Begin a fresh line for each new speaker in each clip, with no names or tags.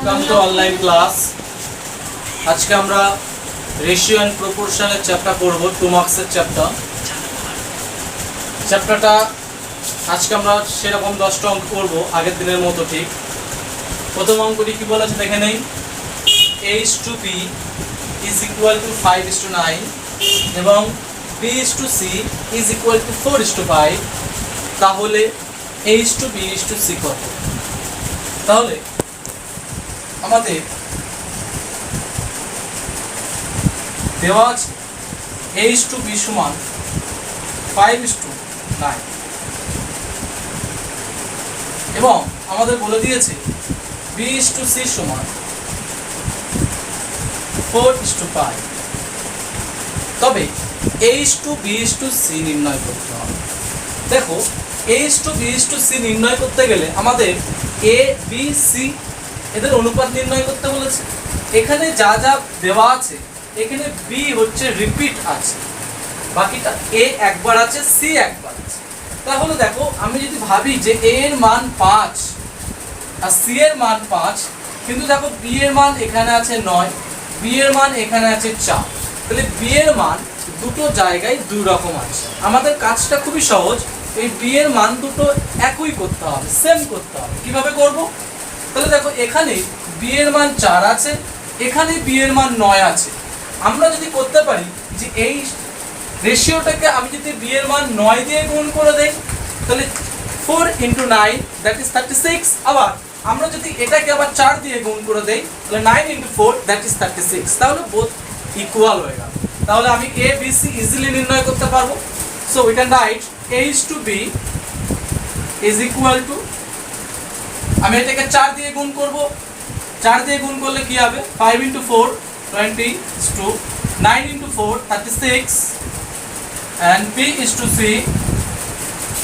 Welcome to online class. আজকে আমরা ratio and প্রপোর্শনের chapter করব, 2 মার্কসের চ্যাপ্টারটা আজকে আমরা সেরকম 10টা অঙ্ক করব আগের দিনের মতো। ঠিক প্রথম অঙ্কটি কি বলেছে দেখে নেই। H/B is equal to 5:9 এবং B/C is equal to 4:5, তাহলে H/B/C কত? তাহলে আমাদের দেওয়া আছে H/B সমান 5:9 এবং আমাদের বলে দিয়েছে B/C সমান 4:5। তবে H/B/C নির্ণয় করতে হবে। দেখো, H/B/C নির্ণয় করতে গেলে আমাদের A, B, C এদের অনুপাত নির্ণয় করতে বলেছে। এখানে যা যা দেওয়া আছে, এখানে B হচ্ছে রিপিট আছে, বাকিটা A একবার আছে, C একবার আছে। তাহলে দেখো, আমি যদি ভাবি যে A এর মান 5 আর C এর মান 5, কিন্তু দেখো B এর মান এখানে আছে 9, B এর মান এখানে আছে 4, তাহলে B এর মান দুটো জায়গায় দুই রকম আছে। আমাদের কাজটা খুবই সহজ, এই B এর মান দুটো একই করতে হবে, সেম করতে হবে। কিভাবে করব? তাহলে দেখো, এখানে B এর মান 4 আছে, এখানে B এর মান 9 আছে। আমরা যদি করতে পারি যে এই রেশিওটাকে আমি যদি B এর মান 9 দিয়ে গুণ করে দেই, তাহলে 4 × 9 দ্যাট ইজ 36। আবার আমরা যদি এটাকে আবার 4 দিয়ে গুণ করে দেই, তাহলে 9 × 4 দ্যাট ইজ 36। তাহলে বোথ ইকুয়াল হয়ে গেল। তাহলে আমি A, B, C ইজিলি নির্ণয় করতে পারবো। So we can right H/B is equal to, আমি এটাকে 4 দিয়ে গুণ করব। 4 দিয়ে গুণ করলে কি হবে? 5 × 4 20, 9 × 4 36, and B/C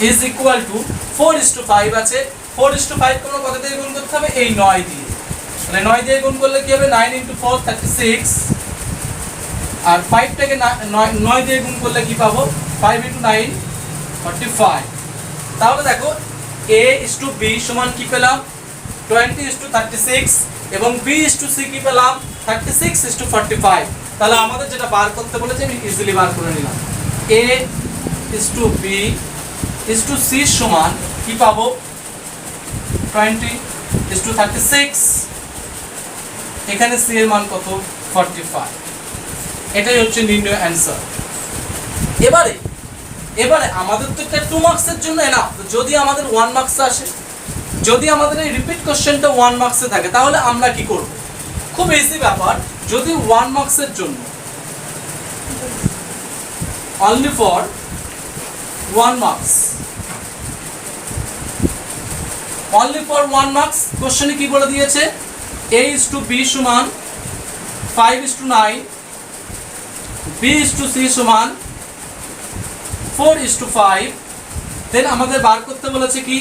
is equal to 4:5 আছে। 4:5 কোনো কত দিয়ে গুণ করতে হবে? এই 9 দিয়ে। তাহলে 9 দিয়ে গুণ করলে কি হবে? 9 × 4 36, আর 5টাকে 9 দিয়ে গুণ করলে কি পাবো? 5 × 9 45। তাহলে দেখো, A/B সমান কি পেলাম? 20:36 এবং B/C কি পেলাম? 36:45। তাহলে আমাদের যেটা বার করতে বলেছে আমি ইজিলি বার করে নিলাম। A/B/C সমান কি পাবো? 20:36, এখানে C এর মান কত? 45। এটাই হচ্ছে নির্ণয় অ্যান্সার। এবারে আমাদের তো এটা 2 মার্কসের জন্য না, যদি আমাদের 1 মার্কস আসে, যদি আমাদের এই রিপিট কোশ্চেনটা 1 মার্কসে থাকে, তাহলে আমরা কি করব? খুব ইজি ব্যাপার। যদি 1 মার্কসের জন্য, only for 1 marks, only for 1 marks কোশ্চেনে কি বলে দিয়েছে? A/B সমান 5:9, B/C সমান 4:5। দেন আমাদের বার করতে বলেছে কি?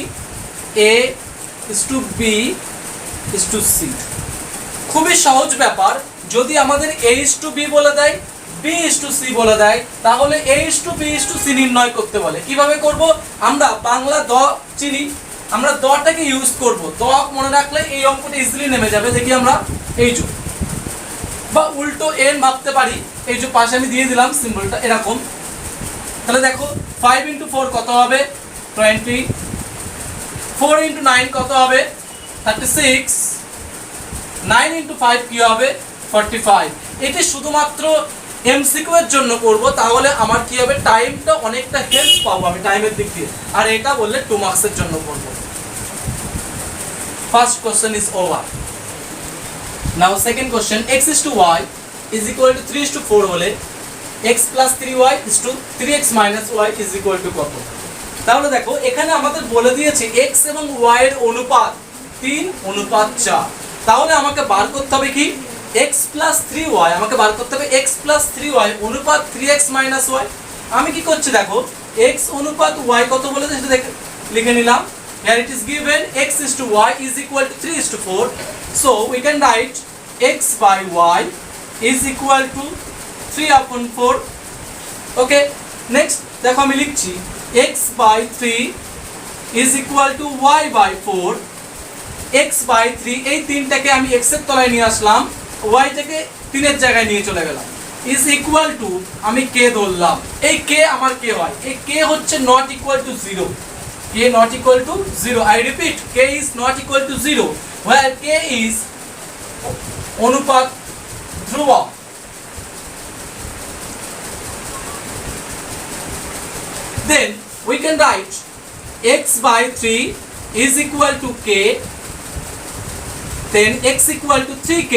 A/B/C। খুবই সহজ ব্যাপার। যদি আমাদের A/B বলে দেয়, B/C বলে দেয়, তাহলে A/B/C নির্ণয় করতে বলে। কিভাবে করব? আমরা বাংলা দ চিনি, আমরা দটাকে ইউজ করব। দ মনে রাখলে এই অঙ্কটা ইজিলি নেমে যাবে। দেখি আমরা এই যে, বা উল্টো এন ভাবতে পারি, এই যে পাশে আমি দিয়ে দিলাম সিম্বলটা এরকম। তাহলে দেখো, 5 × 4 কত হবে? 20, 4 × 9 কত হবে? 36, 9 × 5 কি হবে? 45। এটি শুধুমাত্র MCQ এর জন্য করব, তাহলে আমার কি হবে? টাইমটা অনেকটা হেল্প পাবো আমি টাইমের দিক দিয়ে। আর এটা বললে 2 মার্কসের জন্য করব। First question is over. Now second question, x/y is equal to 3:4 হলে x + 3y = 3x - y is equal to কত? তাহলে দেখো, এখানে আমাদের বলে দিয়েছে x এবং y এর অনুপাত 3:4। তাহলে আমাকে বার করতে হবে কি? x + 3y, আমাকে বার করতে হবে x + 3y অনুপাত 3x - y। আমি কি করছি দেখো, x অনুপাত y কত বলেছে সেটা লিখে নিলাম। Here it is given x/y is equal to 3:4. So we can write x/y is equal to 3/4. Okay, next দেখো আমি লিখছি x/3 is equal to y/4 x/3 এই 3টাকে আমি x এর তলায় নিয়ে আসলাম, y-টাকে 3 এর জায়গায় নিয়ে চলে গেলাম, ইজ ইকুয়াল টু আমি k ধরলাম। এই k আমার k হয়, এই k হচ্ছে not equal to 0, k not equal to 0. I repeat, k is not equal to 0, where k is অনুপাত ধ্রুবক। Then we can write x/3 is equal to k, then x equal to 3k,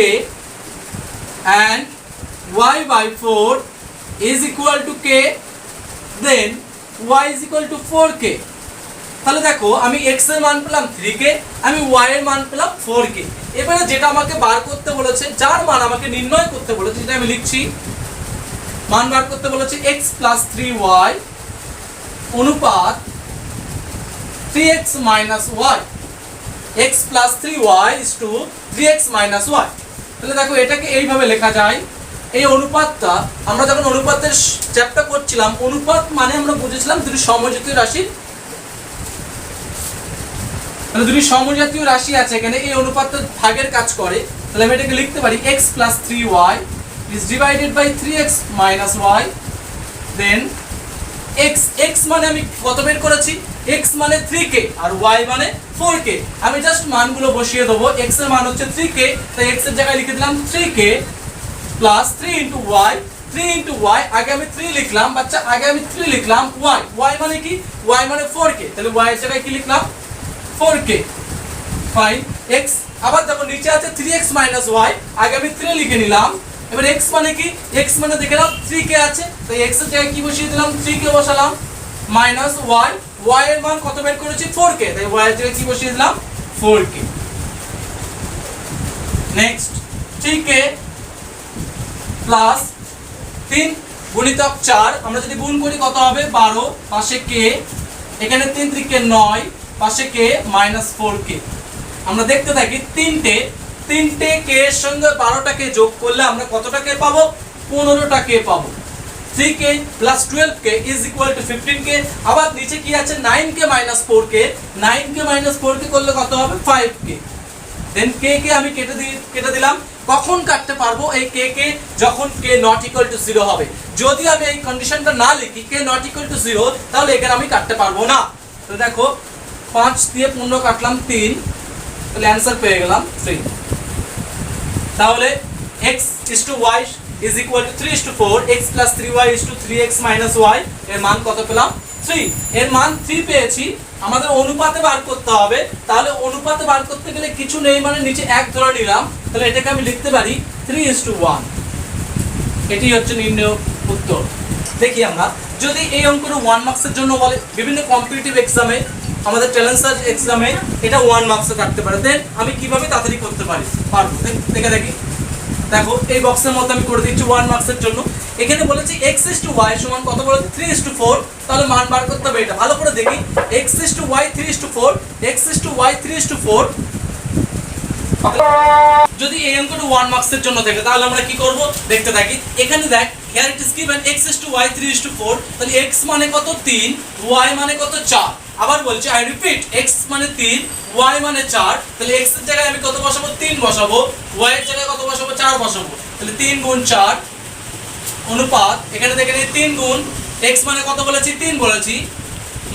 and y/4 is equal to k, then y is equal to 4k. তাহলে দেখো আমি x এর মান পেলাম 3k, আমি y এর মান পেলাম 4k। এবারে যেটা আমাকে বার করতে বলেছে, যার মান আমাকে নির্ণয় করতে বলেছে, যেটা আমি লিখছি, মান বার করতে বলেছে x + 3y অনুপাত 3x - y, x + 3y = 3x - y। তাহলে দেখো এটাকে এইভাবে লেখা যায়। এই অনুপাতটা আমরা যখন অনুপাতের চ্যাপ্টার করছিলাম, অনুপাত মানে আমরা বুঝেছিলাম দুটি সমজাতীয় রাশির, তাহলে দুটি সমজাতীয় রাশি আছে এখানে, এই অনুপাতটা ভাগের কাজ করে। তাহলে আমি এটাকে লিখতে পারি x + 3y is divided by 3x - y, then x মানে আমি কত বের করেছি, x মানে 3k আর y মানে 4k। আমি জাস্ট মানগুলো বসিয়ে দেবো। x এর মান হচ্ছে 3k, তাই x এর জায়গায় লিখে দিলাম 3k প্লাস 3 * y, 3 * y, আগে আমি 3 লিখলাম বাচ্চা, আগে আমি 3 লিখলাম y মানে কি, y মানে 4k, তাহলে y এর জায়গায় কি লিখলাম 4k। ফাইন, x আবার দেখো নিচে আছে 3x - y, আগে আমি 3 লিখে নিলাম। এবার x মানে কি, x মানে দেখে নাও 3k আছে, তাই x এর জায়গায় কি বসিয়ে দিলাম, 3k বসালাম, মাইনাস y এর মান কত বের করেছি 4k, তাই y এর জায়গায় কি বসিয়ে দিলাম 4k। নেক্সট 3k প্লাস 3 গুণিতক 4, আমরা যদি গুণ করি কত হবে 12, পাশে k, এখানে 3 × 3 = 9, পাশে k -4k। আমরা দেখতে থাকি তিনটে k এর সঙ্গে 12টাকে যোগ করলে আমরা কতটা k পাবো, 15টা k পাবো। 3k + 12k is equal to 15k। আবার নিচে কি আছে 9k - 4k, 9k - 4k করলে কত হবে 5k। দেন k কে আমি কেটে দিলাম। কখন কাটতে পারবো এই k কে, যখন k not equal to 0 হবে। যদি আমি এই কন্ডিশনটা না লিখি k not equal to 0, তাহলে এখানে আমি কাটতে পারবো না। তো দেখো 5 দিয়ে 15 কাটলাম 3, তাহলে অ্যানসার পেয়ে গেলাম 3। তাহলে x = y is equal to 3:4, x + 3y = 3x - y, এর মান কত পেলাম 3। এর মান 3 পেয়েছি, আমাদের অনুপাতে বার করতে হবে। তাহলে অনুপাতে বার করতে গেলে কিছু নেই মানে নিচে 1 ধরে নিলাম, তাহলে এটাকে আমি লিখতে পারি 3:1। এটি হচ্ছে নির্ণয় উত্তর। দেখি আমরা যদি এই অঙ্কটা 1 মার্কসের জন্য বলে, বিভিন্ন কম্পিটিটিভ এক্সামে, আমাদের চ্যালেঞ্জ সার্চ এক্সামে এটা 1 মার্কসে কাটতে পারে, দেন আমি কিভাবে তাড়াতাড়ি করতে পারবো দেখি। দেখো এই বক্সের মতো আমি করে দিচ্ছি 1 মার্কসের জন্য। এখানে বলেছি x = y সমান কত বলেছে 3:4, তাহলে মান বার করতে হবে। এটা ভালো করে দেখি, x = y 3:4, x = y 3:4। যদি এই অঙ্কটা 1 মার্কসের জন্য থাকে তাহলে আমরা কি করব দেখতে থাকি। এখানে দেখ, here it is given x = y 3:4, তাহলে x মানে কত 3, y মানে কত 4। আবার বলছি, I repeat, x মানে 3, y মানে 4, তাহলে x এর জায়গায় আমি কত বসাবো 3 বসাবো, y এর জায়গায় কত বসাবো 4 বসাবো। তাহলে 3 × 4 অনুপাত, এখানে দেখেন 3 গুণ x মানে কত বলেছি 3 বলেছি,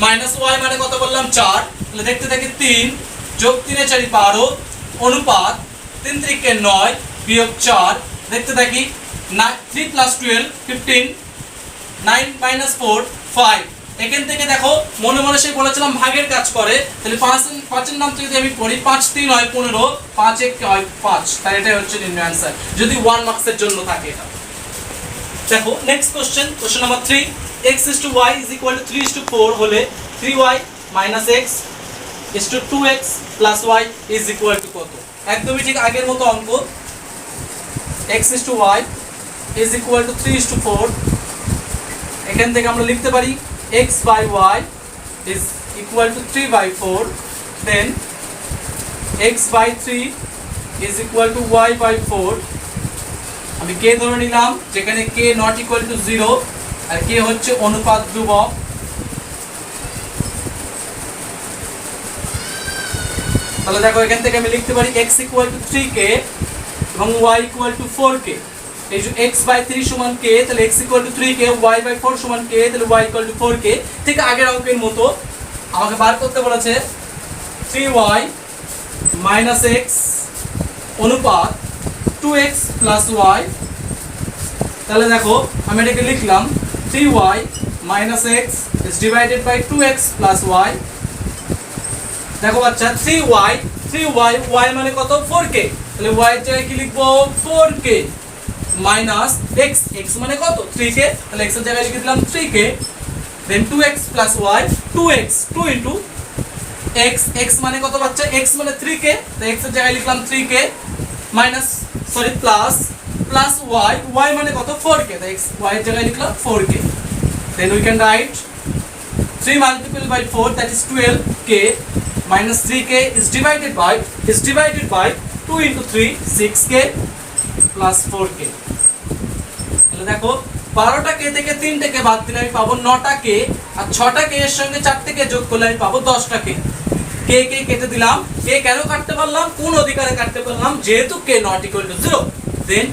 মাইনাস y মানে কত বললাম 4, তাহলে দেখতে থাকি 3 যোগ 3 এ 4 12 অনুপাত 3 × 3 = 9 বিয়োগ 4, দেখতে থাকি 3 + 12 15, 9 - 4 5। এখান থেকে দেখো মনে মনে সেই বলেছিলাম ভাগের কাজ করে, তাহলে 5 এর নাম থেকে যদি আমি পড়ি 5 × 3 = 15, 5 × 1 = 5, তাই এটাই হচ্ছে নির্ণয় आंसर যদি 1 মার্কসের জন্য থাকে। এটা দেখো next question number 3, x = y = 3:4 হলে 3y - x = 2x + y = কত। একদমই ঠিক আগের মতো অঙ্ক। x = y = 3:4, এখান থেকে আমরা লিখতে পারি x/y = 3/4, then x/3 = y/4। আমি k ধরে নিলাম, যেখানে k not equal to 0 R k হচ্ছে অনুপাত ধ্রুবক। তাহলে দেখো এখান থেকে আমি লিখতে পারি x ইকুয়াল টু 3k এবং y ইকুয়াল টু 4k। এই যে x বাই 3 সমান k, তাহলে x equal to 3k, y by 4 সমান k, তাহলে y ইকুয়াল টু 4k। ঠিক আগের অঙ্কের মতো আমাকে বার করতে বলেছে 3y মাইনাস x অনুপাত 2x প্লাস y। তাহলে দেখো আমি এটাকে লিখলাম 3y minus x is divided by 2x plus y। দেখো বাচ্চা 3y y মানে কত 4k, তাহলে y এর জায়গায় কি লিখবো 4k মাইনাস x মানে কত 3k, তাহলে x এর জায়গায় লিখে দিলাম 3k, দেন 2x plus y 2x 2 into x মানে কত বাচ্চা x মানে 3k, তাই x এর জায়গায় লিখলাম 3k মাইনাস প্লাস y মানে কত 4k, তাই y এর জায়গায় লিখলাম 4k। then we can write 3 multiplied by 4 that is 12k minus 3k is divided by 2 into 3 6k plus 4k। তাহলে দেখো 12টা k থেকে 3টা k বাদ দিলে আমি পাবো 9টা k, আর 6টা k এর সঙ্গে 4টা k যোগ করলে আমি পাবো 10টা k। k কেটে দিলাম। k কেন কাটতে পারলাম, কোন অধিকারে কাটতে পারলাম, যেহেতু k not equal to 0, then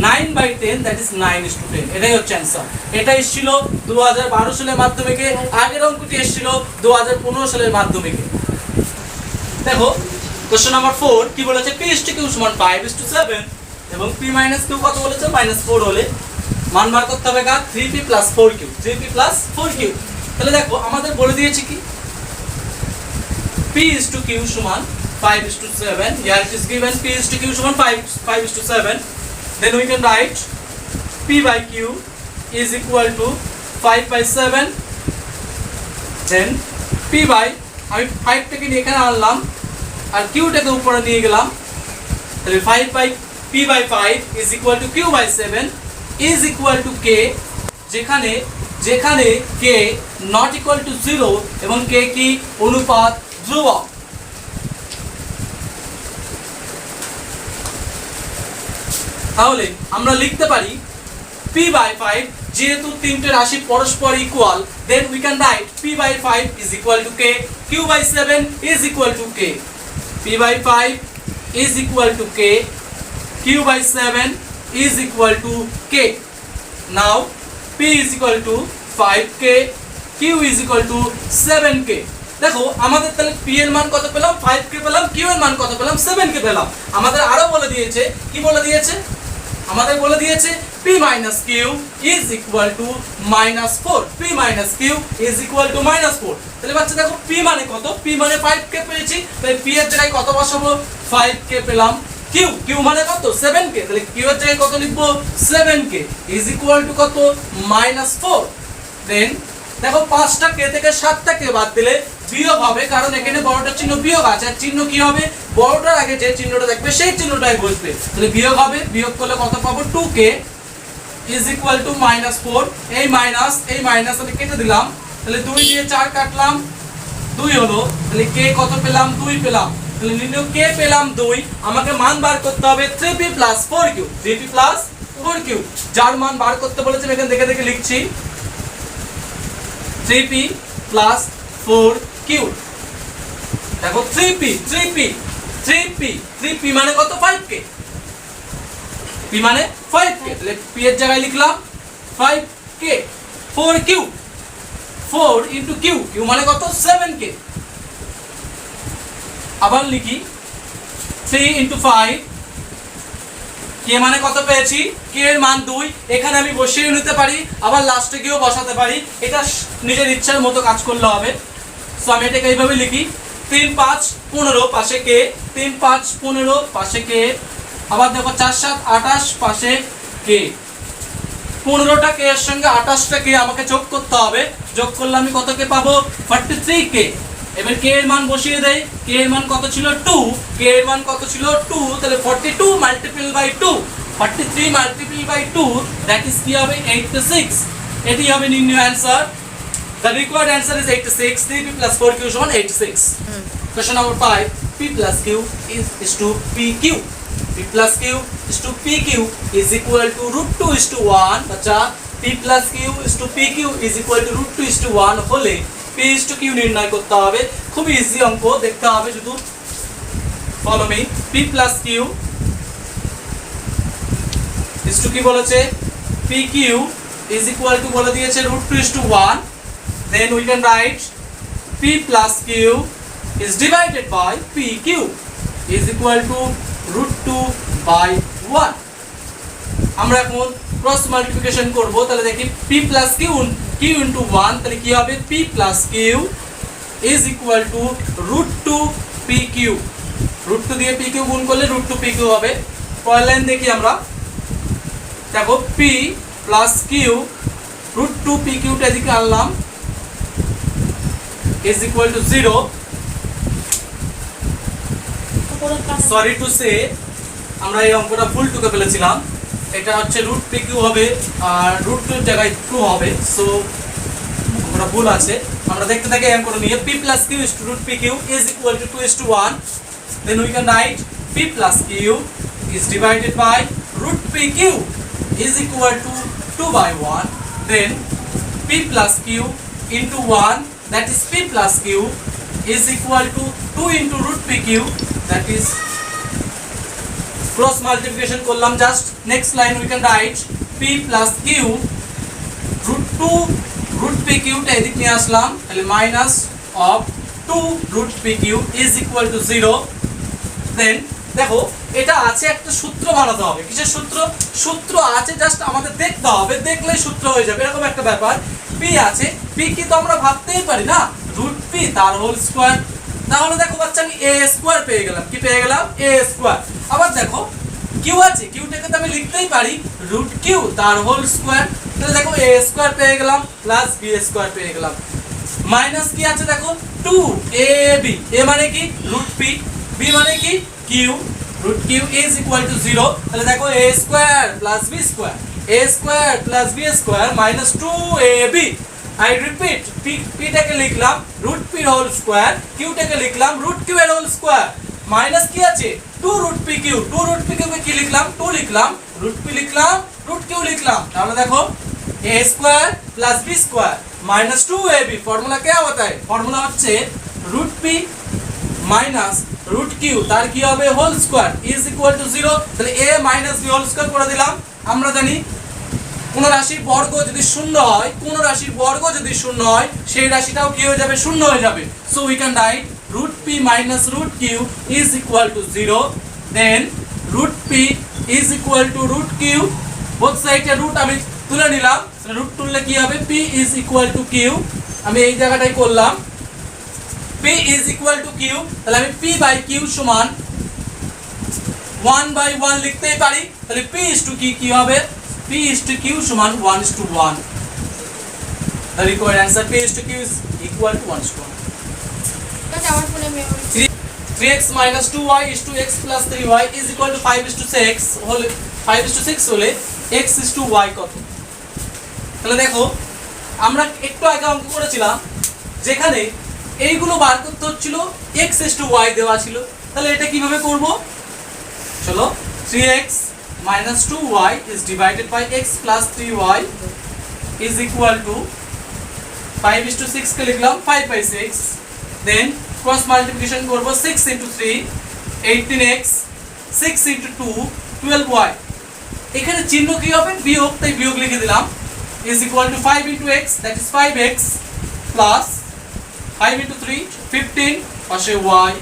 9/10 that is 9:10। এটাই হচ্ছে आंसर। এটা এসেছিল 2012 সালের মাধ্যমিকে, আগের অঙ্কটি এসেছিল 2015 সালের মাধ্যমিকে। দেখো কোশ্চেন নাম্বার 4 কি বলেছে, p is to q সমান 5:7 এবং p minus q কত বলেছে -4 হলে মান বার করতে হবে 3p plus 4q 3p plus 4q। তাহলে দেখো আমাদের বলে দিয়েছে কি p is to q সমান 5:7, here it is given p is to q সমান 5:7, then we can write p by q is equal to 5/7, then p by আমি 5 টাকে নিয়ে এখানে আনলাম আর q টাকে উপরে নিয়ে গেলাম, তাহলে 5 by p by 5 is equal to q by 7 is equal to k, যেখানে k not equal to 0 এবং k কি অনুপাত ধ্রুবক। তাহলে আমরা লিখতে পারি p by 5 যেহেতু তিনটে রাশি পরস্পর equal, then we can write p by 5 is equal to k, q by 7 is equal to k, p by 5 is equal to k, q by 7 is equal to k। now p is equal to 5k, q is equal to 7k। দেখো আমাদের তাহলে p এর মান কত পেলাম 5k পেলাম, q এর মান কত পেলাম 7k পেলাম। আমাদের আরো বলে দিয়েছে, কি বলে দিয়েছে, আমাদের বলে দিয়েছে p minus q is equal to -4, p minus q is equal to -4। তাহলে বাচ্চা দেখো p মানে কত, p মানে 5k পেয়েছি, তাই p এর জায়গায় কত বসাবো 5k পেলাম, q মানে কত 7k, তাহলে q এর জায়গায় কত লিখবো 7k is equal to কত -4। দেন দেখো 5টা k থেকে 7টা k বাদ দিলে বিয়োগ হবে, কারণ এখানে বড়টার চিহ্ন বিয়োগ আছে, আর চিহ্ন কি হবে বড়টার আগে যে চিহ্নটা থাকবে সেই চিহ্নটাই বসবে, তাহলে বিয়োগ হবে, বিয়োগ করলে কত পাবো 2k is equal to -4। এই মাইনাস আমি কেটে দিলাম, তাহলে 2 দিয়ে 4 কাটলাম 2 হলো, তাহলে k কত পেলাম 2 পেলাম, তাহলে নির্ণয় k পেলাম 2। আমাকে মান বার করতে হবে 3p plus 4q 3p plus 4q, যার মান বার করতে বলেছে এখানে দেখে দেখে লিখছি 3p plus 4q। দেখো 3p মানে কত 5k, p মানে 5k, তাহলে p এর জায়গায় লিখলাম 5k, 4q 4 into q মানে কত 7k। আবার লিখি 3 into 5, k মানে কত পেয়েছি, k এর মান 2, এখানে আমি বসিয়ে নিতে পারি, আবার লাস্টে গিয়েও বসাতে পারি, এটা নিজের ইচ্ছার মতো কাজ করলে হবে। সো আমি এটাকে এইভাবে লিখি 3 5 15 পাশে k, 3 5 15 পাশে k, আবার দেখো 4 7 28 পাশে k, 15টা k এর সঙ্গে 28টা k আমাকে যোগ করতে হবে, যোগ করলে আমি কত k পাবো 43k। এবার k এর মান বসিয়ে দেই, k এর মান কত ছিল 2, k এর মান কত ছিল 2, তাহলে 42 multiplied by 2, 43 multiplied by 2 that is কি হবে 86। এটি হবে নির্ণয় answer. The required answer is 86, 3p plus 4q সমান 86। Question number 5, p plus q is to pq, p plus q is to pq is equal to √2:1। বাচ্চা p plus q is to pq is equal to √2:1 হলে p is to q নির্ণয় করতে হবে। খুব easy অঙ্ক, দেখতে হবে শুধু follow me, p plus q is to কি বলেছে, p q is equal to বলে দিয়েছে √2:1, then we can write p plus q is divided by p q is equal to √2/1। আমরা এখন ক্রস মাল্টিপ্লিকেশন করব, তাহলে দেখি p plus q q into 1, তাহলে কি হবে, p plus q is equal to √2 p q, √2 দিয়ে পি কিউ গুণ করলে √2 পি কিউ হবে। পরের লাইন দেখি আমরা, দেখো পি প্লাস কিউ √2 পি কিউটা এদিকে আনলাম is equal to 0। Sorry to say আমরা এই অঙ্কটা ভুল টুকে ফেলেছিলাম, এটা হচ্ছে √pq হবে আর √2 এর জায়গায় 2 হবে, সো আমরা ভুল আছে। আমরা দেখতে থাকি এম করে নিয়ে, p plus q is to √pq is equal to 2:1, then we can write p plus q is divided by √pq is equal to 2/1, then p plus q into 1, that is p plus q is equal to 2 into √pq, that is cross multiplication করলাম just. Next line we can write p plus q √2 √pq টা এদিক নিয়ে আসলাম, তাহলে minus of 2 √pq is equal to 0। দেন দেখো এটা আছে একটা সূত্র বানাতে হবে, কিসের সূত্র, সূত্র আছে জাস্ট আমাদের দেখতে হবে, দেখলেই সূত্র হয়ে যাবে, এরকম একটা ব্যাপার। p আছে, p কি তো আমরা ভাবতেই পারি না, √p তার হোল স্কয়ার, তাহলে দেখো বাচ্চা আমি a স্কয়ার পেয়ে গেলাম, কি পেয়ে গেলাম, a স্কয়ার। আবার দেখো কিউ আছে, কিউটাকে তো আমি লিখতেই পারি √q তার হোল স্কয়ার, তাহলে দেখো a স্কয়ার পেয়ে গেলাম প্লাস b স্কয়ার পেয়ে গেলাম। মাইনাস কি আছে দেখো 2ab, a মানে কি √p, b মানে কি q, √q is equal to 0, তাহলে দেখো a square plus b square, a square plus b square minus 2ab। I repeat, p টাকে লিখলাম √p এর হোল স্কয়ার, q টাকে লিখলাম √q এর হোল স্কয়ার, মাইনাস কি আছে 2 √pq, 2 √pq কে কি লিখলাম 2 লিখলাম, √p লিখলাম √q লিখলাম, তাহলে দেখো a square plus b square minus 2ab। Formula क्या होता है, फॉर्मूला হচ্ছে √p মাইনাস √q তার কি হবে whole square is equal to 0, তাহলে a minus b whole square করে দিলাম। আমরা জানি কোন রাশির বর্গ যদি শূন্য হয়, কোন রাশির বর্গ যদি শূন্য হয় সেই রাশিটাও কি হয়ে যাবে, শূন্য হয়ে যাবে। So we can write √p minus √q is equal to 0, then √p is equal to √q, both সাইডে রুট আমি তুলে নিলাম, রুট তুললে কি হবে, p is equal to q, আমি এই জায়গাটাই করলাম p is equal to q, তাহলে আমি p বাই q সমান 1/1 লিখতেই পারি, তাহলে p ইজ টু কি হবে, p is to q সমান 1:1, the required answer p is to q is equal to 1:1। 3x minus 2y is to x plus 3y is equal to 5:6 হলে 5:6 হলে x is to y কত। তাহলে দেখো আমরা একটু আগে অঙ্ক করেছিলাম যেখানে এইগুলো বার করতে হচ্ছিল, x is to y দেওয়া ছিল, তাহলে এটা কিভাবে করব, চলো 3x minus 2y is divided by x plus 3y is equal to 5:6 কে লিখলাম 5/6, then cross multiplication করব 6 into 3 18x, 6 into 2 12y, এখানে চিহ্ন কি হবে বিয়োগ, তাই বিয়োগ লিখে দিলাম, is equal to 5 into x, that is 5x plus 5 into 3 15 পাশে y,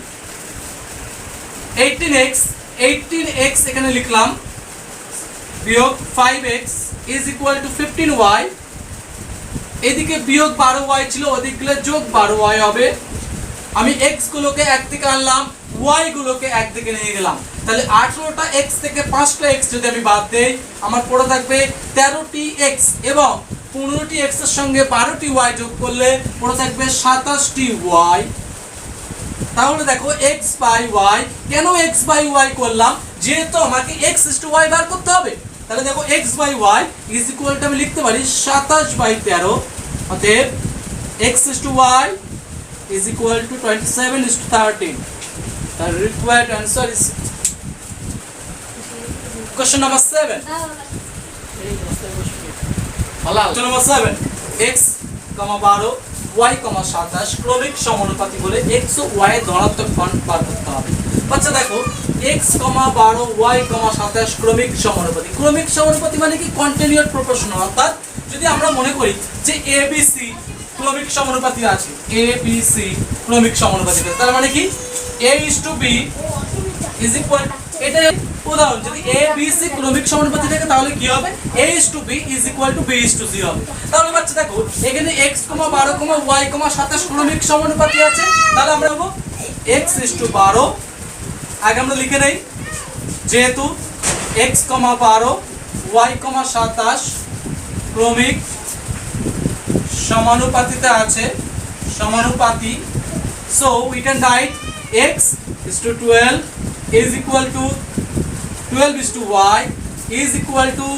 18x এখানে লিখলাম বিয়োগ 5x is equal to 15y, এদিকে বিয়োগ 12y ছিল, ওদিকে যোগ 12y হবে। আমি x গুলোকে একদিকে আনলাম, y গুলোকে একদিকে নিয়ে গেলাম, তাহলে 18টা x থেকে 5টা x যদি আমি বাদ দেই আমার পড়ে থাকবে 13টি x এবং 15টি x এর সঙ্গে 12টি y যোগ করলে পড়ে থাকবে 27টি y। তাহলে দেখো x বাই y, কেন x বাই y করলাম, যেহেতু আমাকে x is to y বার করতে হবে, তাহলে দেখো x by y is equal to আমি লিখতে পারি 27/13, অতএব x is to y is equal to 27:13, the required answer is question number 7। question number 7, x, 12 y, 27 ক্রমিক সমানুপাতি বলে x ও y এর ধনাত্মক মান বার করতে হবে। আচ্ছা দেখো x, 12 y, 27 ক্রমিক সমানুপাতি। ক্রমিক সমানুপাতি মানে কি কন্টিনিউয়াস প্রপোর্শনাল, অর্থাৎ যদি আমরা মনে করি যে ABC ক্রমিক সমানুপাতি আছে, ABC ক্রমিক সমানুপাতি আছে, তার মানে কি A/B ইজ ইকুয়াল, এটা উদাহরণ, যদি ABC ক্রমিক সমানুপাতি থাকে তাহলে কি হবে A/B is equal two B/C হবে। তাহলে বাচ্চা দেখো এখানে x, 12, y, 27 ক্রমিক সমানুপাতি আছে, তাহলে আমরা পাবো x/12। আগে আমরা লিখে নেই, যেহেতু x, 12, y, 27 ক্রমিক সমানুপাতিতে আছে, সমানুপাতি, so we can write x/12 is equal to 12:y is equal to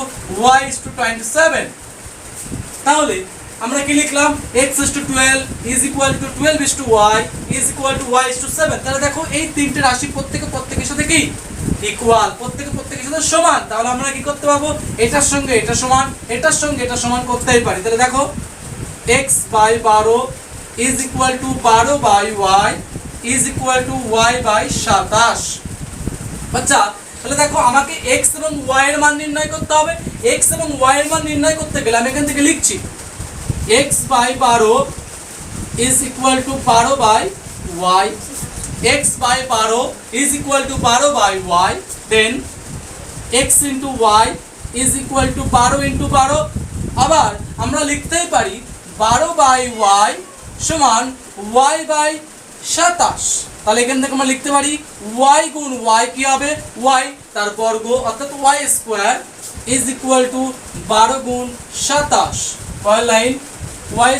y/27। তাহলে আমরা কি লিখলাম x/12 is equal to 12:y is equal to y/7। তাহলে দেখো এই তিনটে রাশি প্রত্যেকের সাথে কি ইকুয়াল, প্রত্যেকের সাথে সমান। তাহলে আমরা কি করতে পারবো, এটার সঙ্গে এটা সমান, এটার সঙ্গে এটা সমান করতেই পারি। তাহলে দেখো x/12 is equal to 12/y is equal to y/27। আচ্ছা তাহলে দেখো আমাকে x এবং y এর মান নির্ণয় করতে হবে। x এবং y এর মান নির্ণয় করতে গেলে আমি এখান থেকে লিখছি x/12 is equal to 12/y, x/12 is equal to 12/y, then x into y is equal to 12 into 12। আবার আমরা লিখতেই পারি 12/y সমান y/27। তাহলে এখান থেকে আমরা লিখতে পারি y গুণ y কি হবে, y তার বর্গ অর্থাৎ y² is equal to 12 গুণ 27। পরের line y²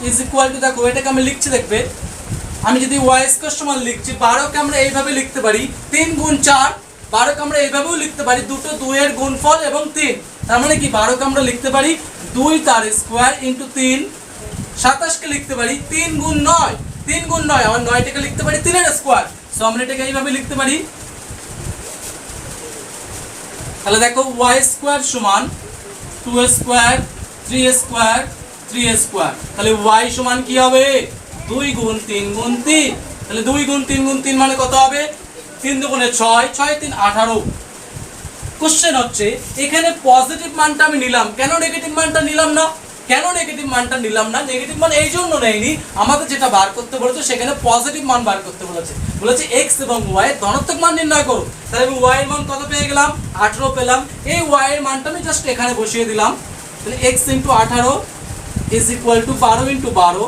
is equal to, দেখো এটাকে আমি লিখছি, দেখবে আমি যদি y² সমান লিখছি, 12 কে আমরা এইভাবে লিখতে পারি 3 গুণ 4, 12 কে আমরা এইভাবেও লিখতে পারি দুটো 2 এর গুণফল এবং 3। তার মানে কি 12 কে আমরা লিখতে পারি 2 তার স্কয়ার ইনটু 3। 27 কে লিখতে পারি 3 গুণ 9, 3 গুণ 9, আবার 9 টাকে লিখতে পারি 3 এর স্কয়ার। সো আমরা এটাকে এইভাবে লিখতে পারি। তাহলে দেখো y² সমান 2² 3² 3²। তাহলে y সমান কি হবে 2 গুণ 3 গুণ 3। তাহলে 2 গুণ 3 গুণ 3 মানে কত হবে 3 দুগুণে 6, 6 3 18। কোশ্চেন হচ্ছে এখানে পজিটিভ মানটা আমি নিলাম, কেন নেগেটিভ মানটা নিলাম না? কেন নেগেটিভ মানটা নিলাম না? নেগেটিভ মান এই জন্য নেইনি, আমাদের যেটা বার করতে বলেছে সেখানে পজিটিভ মান বার করতে বলেছে x এবং y এর ধনাত্মক মান নির্ণয় করো। তাহলে আমি y এর মান কত পেয়ে গেলাম 18 পেলাম। এই y এর মানটা আমি জাস্ট এখানে বসিয়ে দিলাম। তাহলে x * 18 is equal to 12 * 12।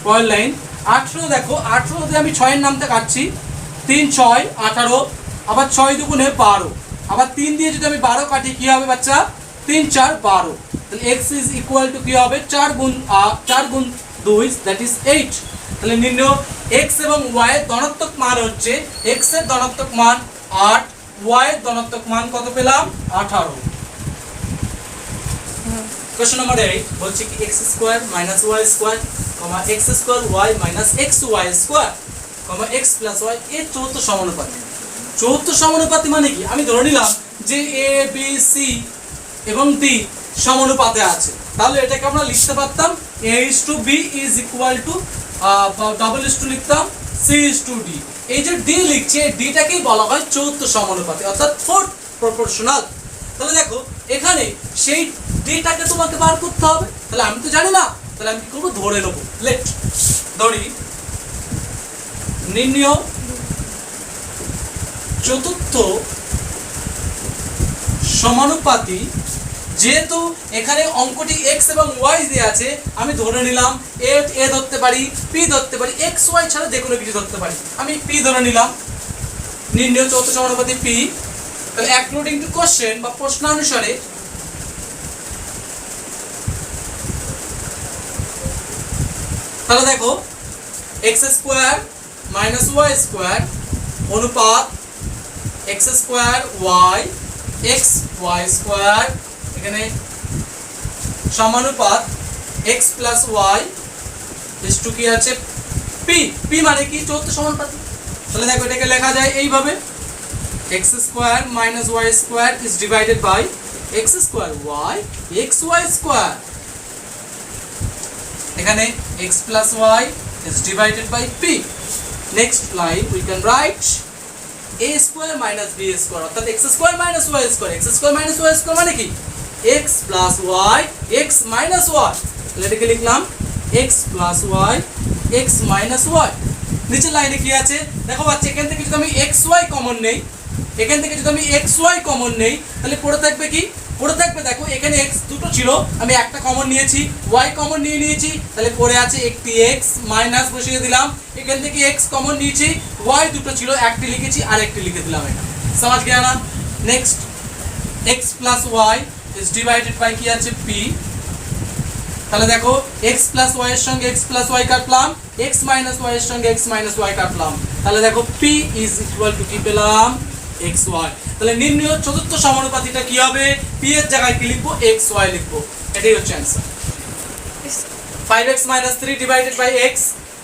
পরের লাইন 18, দেখো 18 দিয়ে আমি 6 এর নামটা কাটছি, 3 6 18, আবার 6 দুগুণে 12, আবার 3 দিয়ে যদি আমি 12 কাটি কি হবে বাচ্চা 3 4 12। তাহলে x is equal to কি হবে 4 গুণ 2 that is 8। তাহলে নির্ণয় x এবং y এর ধনাত্মক মান হচ্ছে, x এর ধনাত্মক মান 8, y এর ধনাত্মক মান কত পেলাম 18। কোশ্চেন নাম্বার 8 বলছে কি x² - y² x² y - xy² x + y এর চতুর্থ সমানুপাতি। চতুর্থ সমানুপাতি মানে কি, আমি ধরে নিলাম যে a b c এবং d সমানুপাতে আছে, তাহলে এটাকে আমরা লিখতে পারতাম a/b is equal to লিখতাম c/d। এই যে d লিখছি, এই d-টাকেই বলা হয় চতুর্থ সমানুপাতি অর্থাৎ ফোর্থ প্রপোর্শনাল। তাহলে দেখো এখানে সেই d-টাকে তোমাকে বার করতে হবে, তাহলে আমি তো জানি না, তাহলে আমি কি করব ধরে নেব। লেট ধরি নির্ণয় চতুর্থ সমানুপাতি। যেহেতু এখানে অঙ্কটি x এবং y দিয়ে আছে, আমি ধরে নিলাম a ধরতে পারি, p ধরতে পারি, x y ছাড়া যে কোনো কিছু ধরতে পারি, আমি p ধরে নিলাম। নির্ণয় চতুর্থ সমানুপাতি p। তাহলে অ্যাকর্ডিং টু কোশ্চেন বা প্রশ্নানুসারে তাহলে দেখো x² - y² অনুপাত x² y x y², এখানে সমানুপাত x + y = কি আছে p। p মানে কি চতুর্থ সমানুপাতি। তাহলে দেখো এটাকে লেখা যায় এইভাবে x² - y² is divided by x² y xy²। এখানে x + y is divided by p। Next line we can write a square minus b square অর্থাৎ x square minus y square x square minus y square মানে কি x plus y x minus y তাহলে এটাকে লিখলাম x plus y x minus y নিচের লাইনে কি আছে দেখো বাচ্চা এখান থেকে যদি আমি xy কমন নেই এখান থেকে যদি আমি xy কমন নেই তাহলে পড়ে থাকবে কি পড়ে থাকবে দেখো এখানে x দুটো ছিল আমি একটা কমন নিয়েছি y কমন নিয়েছি তাহলে পড়ে আছে একটি x মাইনাস বসিয়ে দিলাম এখান থেকে x কমন নিয়েছি y দুটো ছিল একটি লিখেছি আর একটি লিখে দিলাম এটা समझ गया ना next x plus y is divided by কি আছে p তাহলে দেখো x plus y এর সঙ্গে x plus y কাটলাম x minus y এর সঙ্গে x minus y কাটলাম তাহলে দেখো p is equal to কি পেলাম xy তাহলে নির্ণয় চতুর্থ সমানুপাতিটা কি হবে p এর জায়গায় কি লিখবো xy লিখবো এটাই হচ্ছে answer 5x minus 3 divided by x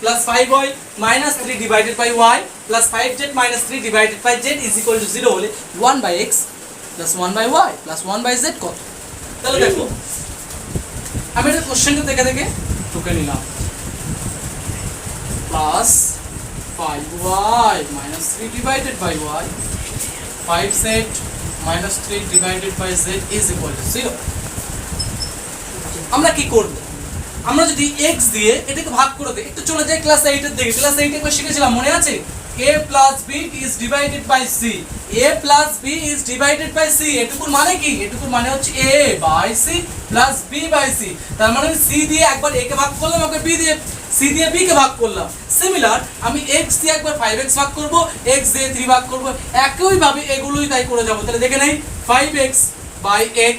plus 5y minus 3 divided by y plus 5z minus 3 divided by z is equal to 0 হলে 1 by x plus 1 by y plus 1 by z কত তাহলে দেখো আমি এটা কোশ্চেনটা দেখে টুকে নিলাম plus 5y minus 3 divided by y 5z minus 3 divided by z is equal to 0 আমরা কি করব আমরা যদি x দিয়ে এটাকে ভাগ করে দেই একটু চলে যাই ক্লাস 8 এর দিকে ক্লাস 8 এ একবার শিখেছিলাম মনে আছে a plus b is divided by c a plus b is divided by c এটুকুর মানে কি এটুকুর মানে হচ্ছে a by c plus b by c তার মানে c দিয়ে একবার a কে ভাগ করলাম একবার b দিয়ে c দিয়ে b কে ভাগ করলাম সিমিলার আমি x দিয়ে একবার 5x ভাগ করব x দিয়ে 3 ভাগ করব একই ভাবে এগুলোই তাই করে যাব তাহলে দেখে নেই 5x by x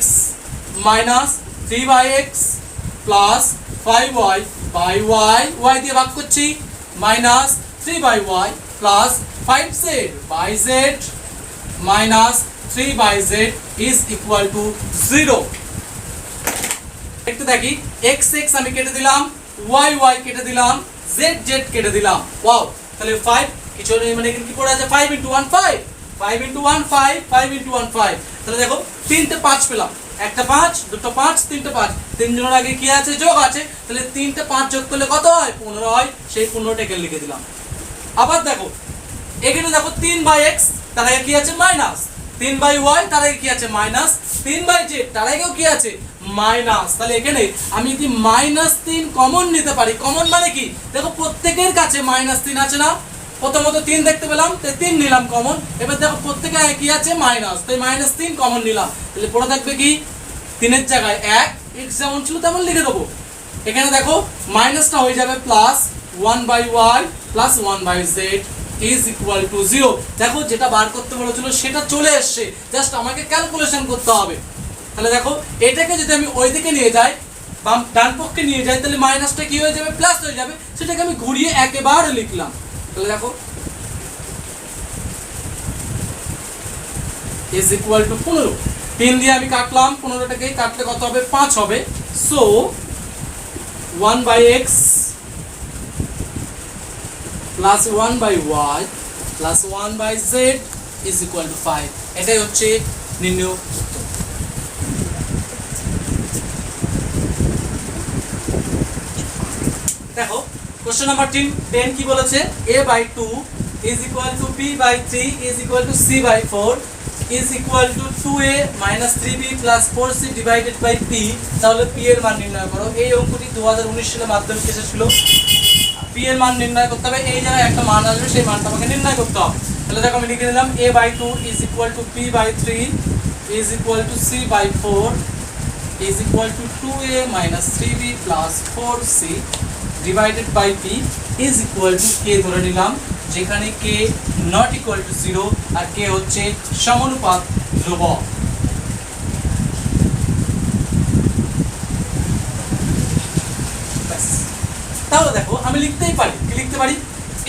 minus 3 by x plus 5y by y y দিয়ে ভাগ করছি minus 3 by y plus 5z by z minus 3 by z is equal to 0 একটু দেখি x x আমি কেটে দিলাম y y কেটে দিলাম z z কেটে দিলাম ওয়াও তাহলে 5 কিছু মানে কি পড়ে আছে 5 into 1 5 5 into 1 5 5 into 1 5 তাহলে দেখো তিনটে 5 পেলাম একটা 5 দুটো 5 তিনটে 5 তিন জনের আগে কি আছে যোগ আছে তাহলে তিনটে 5 যোগ করলে কত হয় 15 হয় সেই 15 টাকে লিখে দিলাম আবার দেখো এখানে দেখো 3 বাই x তার আগে কি আছে মাইনাস 3 বাই y তার আগে কি আছে মাইনাস 3 বাই z তার আগেও কি আছে মাইনাস তাহলে এখানে আমি যদি -3 কমন নিতে পারি কমন মানে কি দেখো প্রত্যেকের কাছে -3 আছে না প্রথমত 3 দেখতে পেলাম তাই 3 নিলাম কমন এবার দেখো প্রত্যেকের আগে কি আছে মাইনাস তাই -3 কমন নিলাম তাহলে পড়ে থাকবে কি 3 এর জায়গায় 1 x যেমন ছিল তেমন লিখে দেবো এখানে দেখো মাইনাসটা হয়ে যাবে plus 1 by y plus 1 by z is equal to 0 দেখো যেটা বার করতে বলেছিল সেটা চলে আসছে জাস্ট আমাকে ক্যালকুলেশন করতে হবে তাহলে দেখো এটাকে যদি আমি ওই দিকে নিয়ে যাই বাম ডান পক্ষে নিয়ে যাই তাহলে মাইনাসটা কি হয়ে যাবে প্লাস হয়ে যাবে সেটাকে আমি ঘুরিয়ে একেবারে লিখলাম তাহলে দেখো is equal to 15 3 দিয়ে আমি কাটলাম 15 টাকে কাটলে কত হবে 5 হবে so 1 by x plus 1 by y plus 1 by z is equal to 5 এটাই হচ্ছে নির্ণয় উত্তর দেখো কোশ্চেন নাম্বার 10 কি বলেছে a by 2 is equal to b by 3 is equal to c by 4 is equal to 2a minus 3b plus 4c divided by p তাহলে p এর মান নির্ণয় করো এই অঙ্কটি 2019 সালে মাধ্যমিক এসেছিল p এর মান নির্ণয় করতে হবে এই জায়গায় একটা মান আসবে সেই মানটা আমাকে নির্ণয় করতে হবে তাহলে দেখো আমি লিখে দিলাম a by 2 is equal to b by 3 is equal to c by 4 is equal to 2a minus 3b plus 4c divided by p is equal to k ধরে নিলাম যেখানে k not equal to 0 R k হচ্ছে সমানুপাত ধ্রুবক তাহলে দেখো আমি লিখতেই পারি কি লিখতে পারি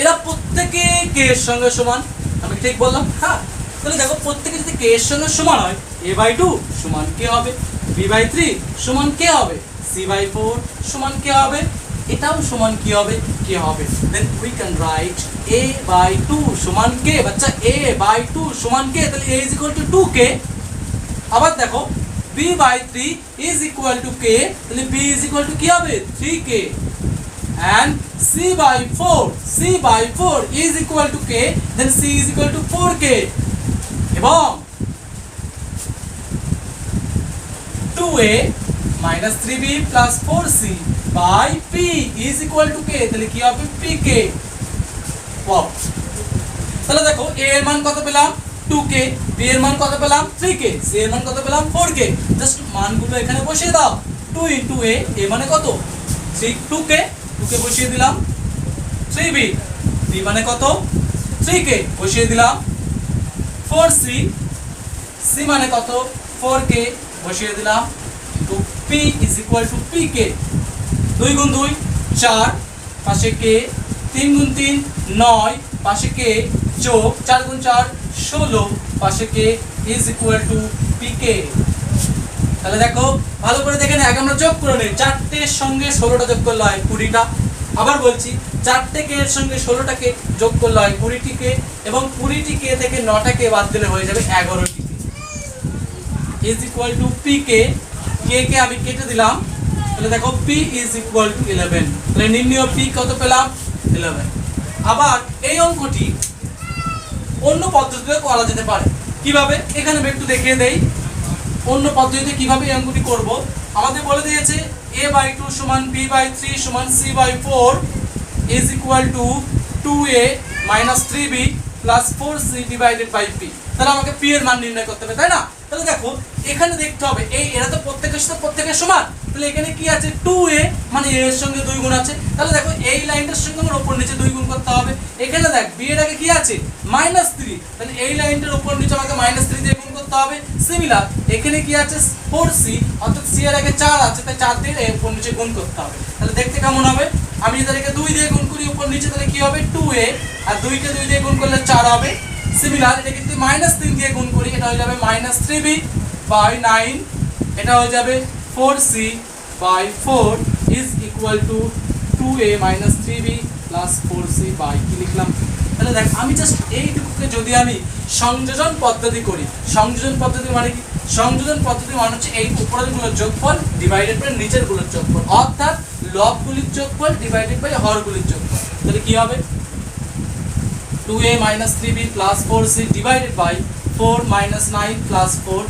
এরা প্রত্যেকে k এর সঙ্গে সমান আমি ঠিক বললাম হ্যাঁ তাহলে দেখো প্রত্যেকে যদি k এর সঙ্গে সমান হয় a by 2 সমান k হবে b by 3 সমান k হবে c by 4 সমান k হবে এটাও সমান কি হবে k হবে then we can write a by 2 সমান k বাচ্চা a by 2 সমান k তাহলে a is equal to 2k আবার দেখো b by 3 is equal to k তাহলে b is equal to কি হবে 3k and c by 4 is equal to k, then c is equal to 4k এবং 2a minus 3b plus 4c by p is equal to k, তাহলে কি হবে pk। Wow, তাহলে দেখো a এর মান কত পেলাম 2k, b এর মান কত পেলাম 3k, c এর মান কত পেলাম 4k। জাস্ট মানগুলো এখানে বসিয়ে দাও। 2 into a, a মানে কত 2k বসিয়ে দিলাম, 3b, b মানে কত 3k বসিয়ে দিলাম, 4c, c মানে কত 4k বসিয়ে দিলাম, তো p is equal to pk। 2 গুণ 2 4, পাশে k, 3 গুণ 3 9, পাশে k, যোগ 4 গুণ 4 16, পাশে k is equal to pk। তাহলে দেখো ভালো করে দেখে নে, আগে আমরা যোগ করে নিই। 4টের সঙ্গে 16টা যোগ করলে হয় 20টা। আবার বলছি 4টে কে এর সঙ্গে 16টাকে যোগ করলে হয় 20টি কে, এবং 20টি কে থেকে 9টা কে বাদ দিলে হয়ে যাবে 11টি কে। is equal to pk, k কে আমি কেটে দিলাম, তাহলে দেখো p is equal to 11। তাহলে নির্ণয় p কত পেলাম 11। আবার এই অঙ্কটি অন্য পদ্ধতিতে করা যেতে পারে। কিভাবে এখানে আমি একটু দেখিয়ে দেই। অন্য পদ্ধতিতে কিভাবে এই অঙ্কটি করব, আমাদের বলে দিয়েছে a/2 সমান b/3 সমান c/4 is equal to 2a minus 3b plus 4c divided by p। তাহলে আমাকে p এর মান নির্ণয় করতে হবে, তাই না? তাহলে দেখো এখানে দেখতে হবে এরা তো প্রত্যেকের সাথে প্রত্যেকের সমান, তাহলে এখানে কি আছে 2a মানে a এর সঙ্গে 2 গুণ আছে, তাহলে দেখো এই লাইনটার সঙ্গে আমার উপর নিচে 2 গুণ করতে হবে। এখানে দেখ b এর আগে কি আছে -3, তাহলে এই লাইনটার উপর নিচে আমাকে -3 দিয়ে গুণ করতে হবে। সিমিলার এখানে কি আছে 4c, অর্থাৎ c এর আগে 4 আছে, তাই 4 দিয়ে এর উপর নিচে গুণ করতে হবে। তাহলে দেখতে কেমন হবে, আমি এদেরকে 2 দিয়ে গুণ করি উপর নিচে, তাহলে কি হবে 2a, আর 2 কে 2 দিয়ে গুণ করলে 4 হবে। সিমিলার এটাকে যদি -3 দিয়ে গুণ করি, এটা হয়ে যাবে -3b by 9, এটা হয়ে যাবে 4c by 4 is equal to 2a minus 3b plus 4c by কি লিখলাম। তাহলে দেখ আমি জাস্ট এইটুকুকে যদি আমি সংযোজন পদ্ধতি করি, সংযোজন পদ্ধতি মানে কি, সংযোজন পদ্ধতি মানে হচ্ছে এই উপরের গুলোর যোগফল ডিভাইডেড বাই নিচের গুলোর যোগফল, অর্থাৎ লবগুলির যোগফল ডিভাইডেড বাই হরগুলির যোগফল। তাহলে কি হবে 2a minus 3b plus 4c divided by 4 minus 9 plus 4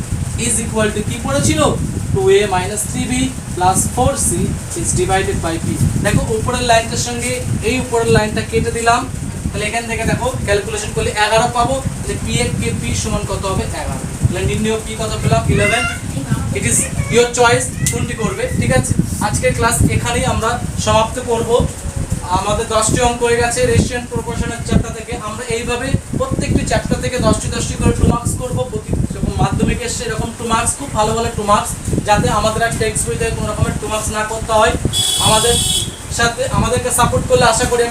is equal to কি পড়েছিল 2a minus 3b plus 4c is divided by p। দেখো উপরের লাইনটার সঙ্গে এই উপরের লাইনটা কেটে দিলাম, তাহলে এখান থেকে দেখো ক্যালকুলেশন করলে 11 পাবো, তাহলে p এর কে p সমান কত হবে 11। তাহলে নির্ণয় p কত পেলাম 11। ইট ইজ ইওর চয়েস কোনটি করবে, ঠিক আছে। আজকের ক্লাস এখানেই আমরা সমাপ্ত করব। আমাদের 10টি অঙ্ক হয়ে গেছে রেশিও প্রপোর্শনের চ্যাপ্টার থেকে। আমরা এইভাবে প্রত্যেকটি চ্যাপ্টার থেকে 10টি করে 2 মার্কস করব। প্রতি যখন মাধ্যমিক এসছে এরকম 2 মার্কস, খুব ভালো ভালো 2 মার্কস, যাতে আমাদের আর টেক্সট বইতে কোনো রকমের 2 মার্কস না করতে হয়। আমাদের সাথে আমাদেরকে সাপোর্ট করলে আশা করি